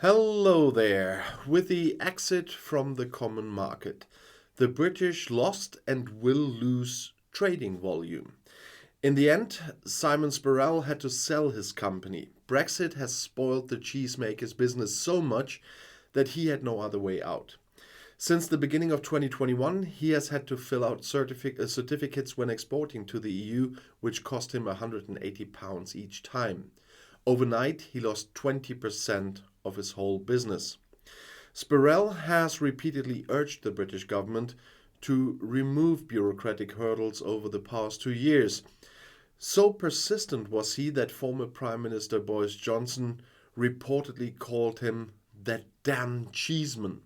Hello there. With the exit from the common market, the British lost and will lose trading volume. In the end, Simon Spurrell had to sell his company. Brexit has spoiled the cheesemaker's business so much that he had no other way out. Since the beginning of 2021, he has had to fill out certificates when exporting to the EU, which cost him £180 each time. Overnight, he lost 20% of his whole business. Spurrell has repeatedly urged the British government to remove bureaucratic hurdles over the past 2 years. So persistent was he that former Prime Minister Boris Johnson reportedly called him that damn cheeseman.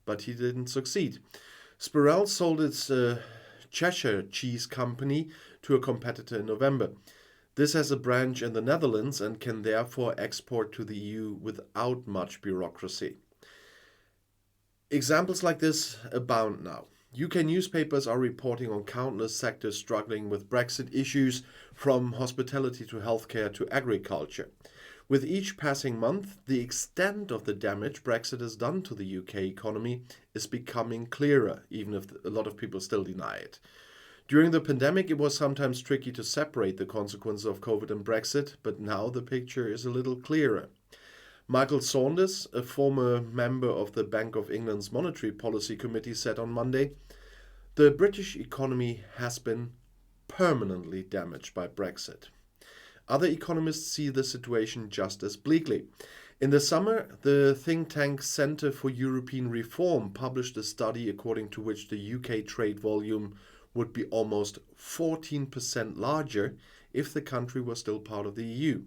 But he didn't succeed. Spurrell sold its Cheshire Cheese Company to a competitor in November. This has a branch in the Netherlands and can therefore export to the EU without much bureaucracy. Examples like this abound now. UK newspapers are reporting on countless sectors struggling with Brexit issues, from hospitality to healthcare to agriculture. With each passing month, the extent of the damage Brexit has done to the UK economy is becoming clearer, even if a lot of people still deny it. During the pandemic, it was sometimes tricky to separate the consequences of COVID and Brexit, but now the picture is a little clearer. Michael Saunders, a former member of the Bank of England's Monetary Policy Committee, said on Monday, "The British economy has been permanently damaged by Brexit." Other economists see the situation just as bleakly. In the summer, the think tank Centre for European Reform published a study according to which the UK trade volume would be almost 14% larger if the country was still part of the EU.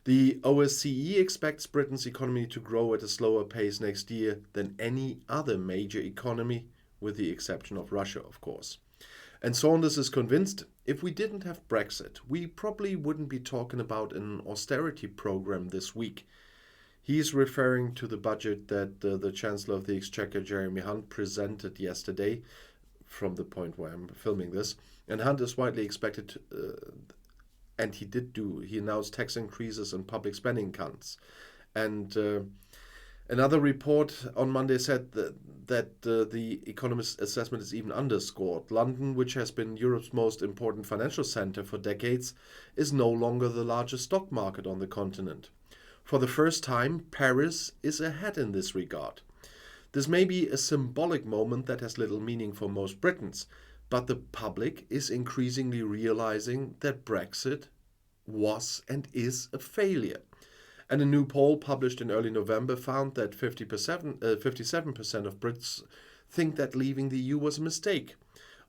The OSCE expects Britain's economy to grow at a slower pace next year than any other major economy, with the exception of Russia, of course. And Saunders is convinced if we didn't have Brexit, we probably wouldn't be talking about an austerity program this week. He's referring to the budget that the Chancellor of the Exchequer, Jeremy Hunt, presented yesterday, from the point where I'm filming this. And Hunt is widely expected, and he announced tax increases and public spending cuts. And another report on Monday said that the Economist assessment is even underscored. London, which has been Europe's most important financial center for decades, is no longer the largest stock market on the continent. For the first time, Paris is ahead in this regard. This may be a symbolic moment that has little meaning for most Britons, but the public is increasingly realizing that Brexit was and is a failure. And a new poll published in early November found that 57% of Brits think that leaving the EU was a mistake.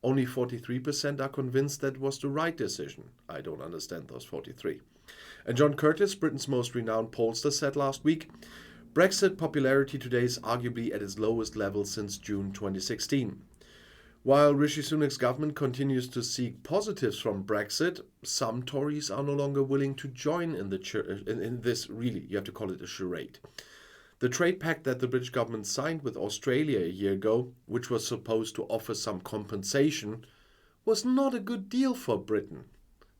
Only 43% are convinced that was the right decision. I don't understand those 43. And John Curtis, Britain's most renowned pollster, said last week, Brexit popularity today is arguably at its lowest level since June 2016. While Rishi Sunak's government continues to seek positives from Brexit, some Tories are no longer willing to join in this, really, you have to call it a charade. The trade pact that the British government signed with Australia a year ago, which was supposed to offer some compensation, was not a good deal for Britain.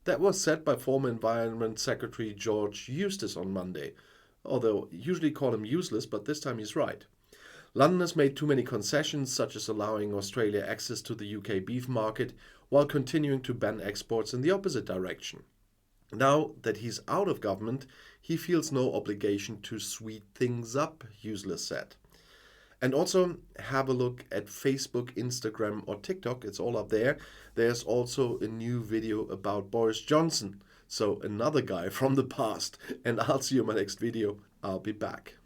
That was said by former Environment Secretary George Eustace on Monday, although usually call him useless, but this time he's right. London has made too many concessions, such as allowing Australia access to the UK beef market, while continuing to ban exports in the opposite direction. Now that he's out of government, he feels no obligation to sweet things up, Useless said. And also have a look at Facebook, Instagram or TikTok, it's all up there. There's also a new video about Boris Johnson, so another guy from the past. And I'll see you in my next video. I'll be back.